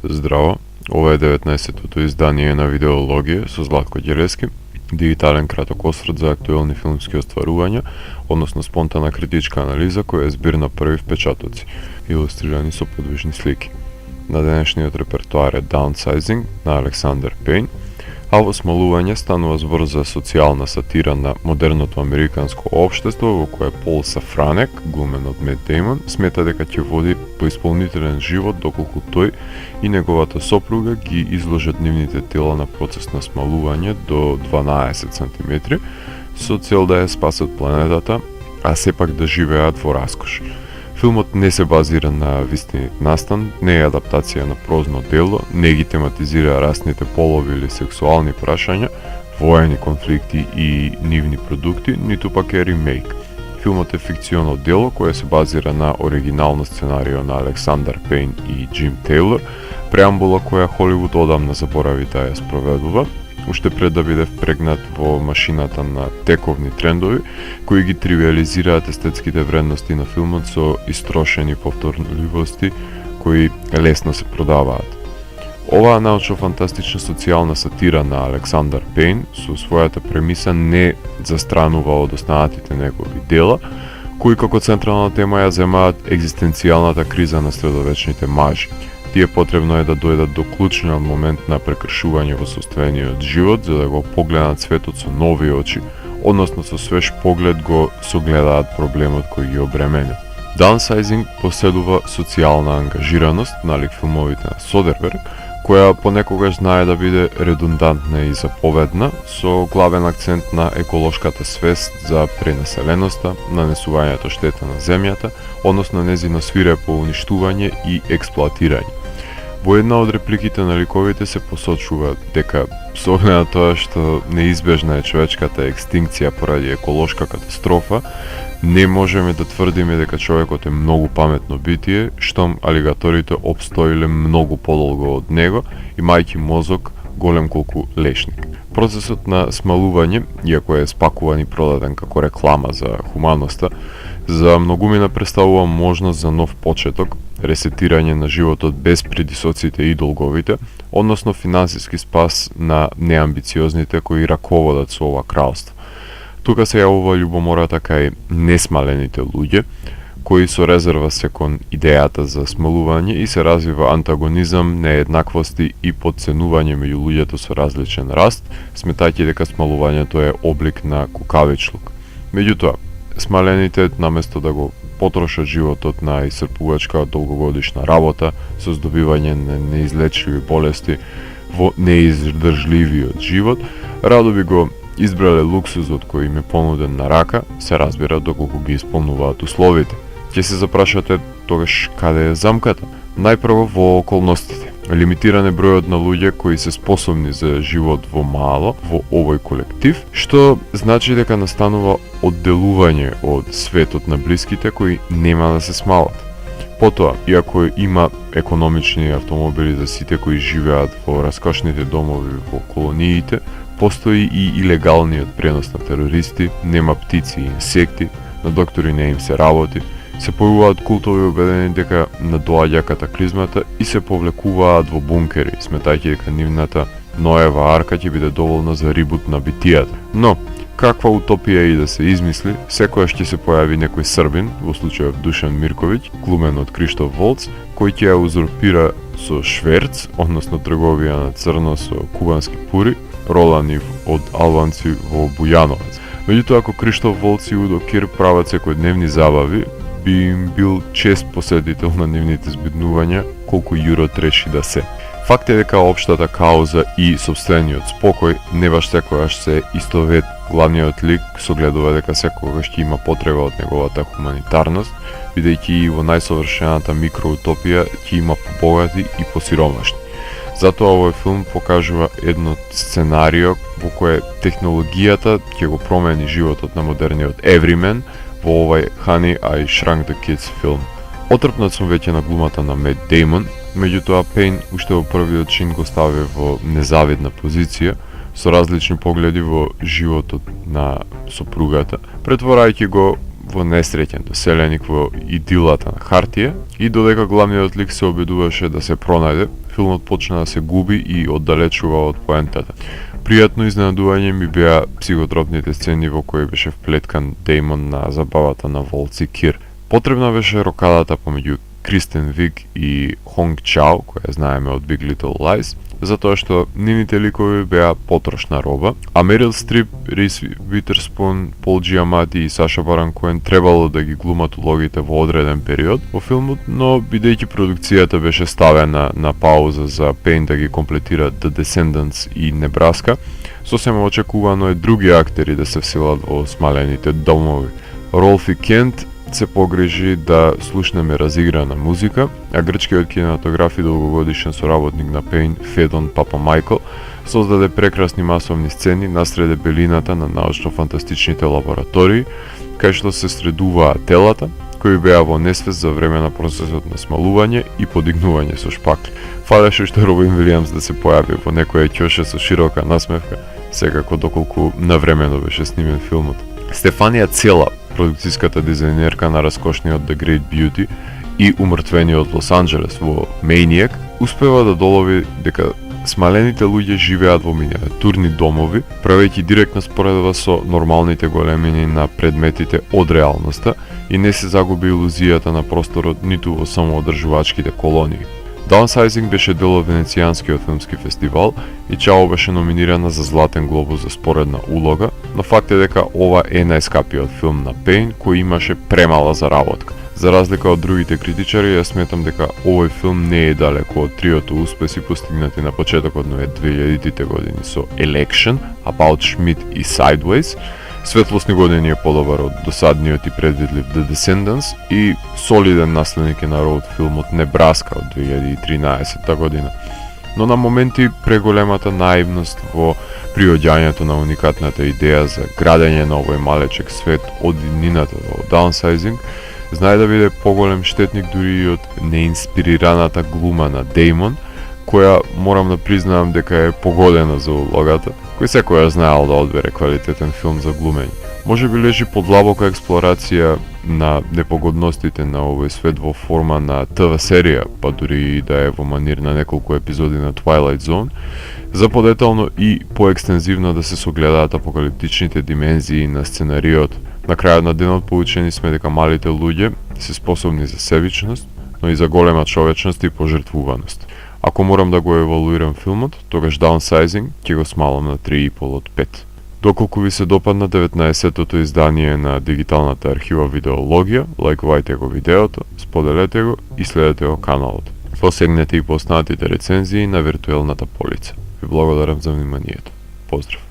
Здраво, ова е 19-тото издание на Видеологија со Златко Ѓелески, дигитален краток осврт за актуелни филмски остварувања, односно спонтана критичка анализа која е збир на први впечатоци, илустрирани со подвижни слики. На денешниот репертоар е Downsizing на Александър Пейн, а во Смалување станува збор за социјална сатира на модерното американско општество во кое Пол Сафранек, глумен од Мет Деймон, смета дека ќе води по исполнителен живот доколку тој и неговата сопруга ги изложат нивните тела на процес на смалување до 12 см со цел да ја спасат планетата, а сепак да живеат во раскош. Филмот не се базира на вистинит настан, не е адаптација на прозно дело, не ги тематизира расните полови или сексуални прашања, воени конфликти и нивни продукти, ниту пак е ремейк. Филмот е фикционо дело кое се базира на оригинално сценарио на Александър Пейн и Джим Тейлор, преамбула која Холивуд одамна заборави да ја спроведува, уште пред да биде впрегнат во машината на тековни трендови, кои ги тривиализираат естетските вредности на филмот со истрошени повторливости кои лесно се продаваат. Оваа научно-фантастична социјална сатира на Александър Пейн со својата премиса не застранува од останатите негови дела, кои како централна тема ја земаат екзистенцијалната криза на средовечните мажи. Тие потребно е да дојдат до клучниот момент на прекршување во состојаниот живот за да го погледнат светот со нови очи, односно со свеж поглед го согледаат проблемот кој ги обременува. Downsizing поседува социјална ангажираност, налик филмовите на Содерберг, која понекогаш знае да биде редундантна и заповедна, со главен акцент на еколошката свест за пренаселеноста, нанесувањето штета на земјата, односно незино свирепо уништување и експлоатирање. Во една од репликите на ликовите се посочува дека со оглед на тоа што неизбежна е човечката екстинкција поради еколошка катастрофа, не можеме да тврдиме дека човекот е многу паметно битие, штом алигаторите обстоиле многу подолго од него, имајќи мозок голем колку лешник. Процесот на смалување, иако е спакуван и продаден како реклама за хуманоста, за многумина представува можност за нов почеток, ресетирање на животот без придисоците и долговите, односно финансиски спас на неамбициозните кои раководат со ова кралство. Тука се јавува љубомората кај несмалените луѓе, кои со резерва се кон идејата за смалување и се развива антагонизам, нееднаквости и подценување меѓу луѓето со различен раст, сметајќи дека смалувањето е облик на кукавичлук. Меѓутоа, смалените наместо да го потрошат животот на исцрпувачка долгогодишна работа со здобивање на неизлечливи болести во неиздржливиот живот, радо би го избрале луксузот кој им е понуден на рака, се разбира доколку ги исполнуваат условите. Ќе се запрашате тогаш каде е замката? Најпрво во околностите. Лимитиран е бројот на луѓе кои се способни за живот во мало, во овој колектив, што значи дека настанува одделување од светот на блиските кои нема да се смалат. Потоа, иако има економични автомобили за сите кои живеат во раскошните домови во колониите, постои и илегалниот пренос на терористи, нема птици и инсекти, на доктори не им се работи, се појавуваат култови убедени дека надоаѓа катаклизмата и се повлекуваат во бункери, сметајќи дека нивната Ноева арка ќе биде доволна за рибут на битијата. Но, каква утопија и да се измисли, секојаш ќе се појави некој србин, во случајов Душан Мирковиќ, глумен од Криштоф Волц, кој ќе ја узурпира со шверц, односно трговија на црно со кубански пури, ролани од албанци во Бујановец. Меѓутоа, ако Криштоф Волц и Удо Кир прават секојдневни забави, би им бил чест посетител на нивните збиднувања, колку јурот реши да се. Факт е дека општата кауза и собствениот спокој не баш секогаш се истовет. Главниот лик согледува дека секогаш ќе има потреба од неговата хуманитарност, бидејќи и во најсовршената микроутопија ќе има побогати и посиромашни. Затоа овој филм покажува едно сценарио во кое технологијата ќе го промени животот на модерниот евримен во овај Honey, I Shrunk the Kids филм. Отрпнат сум веќе на глумата на Мет Деймон, меѓутоа Пейн уште во првиот чин го стави во незавидна позиција, со различни погледи во животот на сопругата, претворајќи го во несреќен доселеник во идилата на хартија и додека главниот лик се обидуваше да се пронајде, филмот почна да се губи и оддалечува од поентата. Пријатно изненадување ми беа психотропните сцени во кои беше вплеткан Деймон на забавата на Волци Кир. Потребна беше рокадата помеѓу Кристен Виг и Хонг Чао, која знаеме од Big Little Lies, затоа што нивните ликови беа потрошна роба, а Мерил Стрип, Рис Витерспун, Пол Джиамати и Саша Баран Коен требало да ги глумат улогите во одреден период во филмот, но бидејќи продукцијата беше ставена на пауза за Пейн да ги комплетира The Descendants и Небраска, сосема очекувано е други актери да се вселат во смалените домови. Ролфи Кент се погрижи да слушнеме разиграна музика, а грчкиот кинематограф и долгогодишен соработник на Пейн, Федон Папа Майкл, создаде прекрасни масовни сцени насреде белината на научно-фантастичните лаборатории, кај што се средуваа телата, кои беа во несвест за време на процесот на смалување и подигнување со шпакли. Фалеше што Робин Вилијамс да се појави во некоја ќоша со широка насмевка, секако доколку навремено беше снимен филмот. Стефанија Цела, продукцијската дизајнерка на раскошниот The Great Beauty и умртвениот Лос Анџелес во Maniac, успева да долови дека смалените луѓе живеат во миниатурни домови, правејќи директна споредба со нормалните големини на предметите од реалноста и не се загуби илузијата на просторот ниту во самоодржувачките колонии. Downsizing беше дел од Венецијанскиот филмски фестивал и Чао беше номинирана за Златен глобус за споредна улога, но факт е дека ова е најскапиот филм на Пейн кој имаше премала заработка. За разлика од другите критичари, ја сметам дека овој филм не е далеко од триото успеси постигнати на почетокот на 2000-тите години со Election, About Schmidt и Sideways, Светлосни години е подобар од досадниот и предвидлив The Descendants и солиден наследник е на роуд филмот Небраска од 2013 година. Но на моменти преголемата наивност во приоѓањето на уникатната идеја за градење на овој малечек свет од иднината во Downsizing знае да биде поголем штетник дури и од неинспирираната глума на Деймон, која морам да признаам дека е погодена за улогата, кој секоја знаел да одбере квалитетен филм за глумење. Може би лежи подлабока експлорација на непогодностите на овој свет во форма на ТВ серија, па дури и да е во манир на неколку епизоди на Twilight Zone, за подетално и поекстензивно да се согледаат апокалиптичните димензии на сценариот. На крајот на денот поучени сме дека малите луѓе се способни за себичност, но и за голема човечност и пожртвуваност. Ако морам да го евалуирам филмот, тогаш Downsizing ќе го смалам на 3,5 од 5. Доколку ви се допадна 19-тото издание на дигиталната архива Видеологија, лајкувајте го видеото, споделете го и следете го каналот. Посегнете и по останатите рецензии на виртуелната полица. Ви благодарам за вниманието. Поздрав!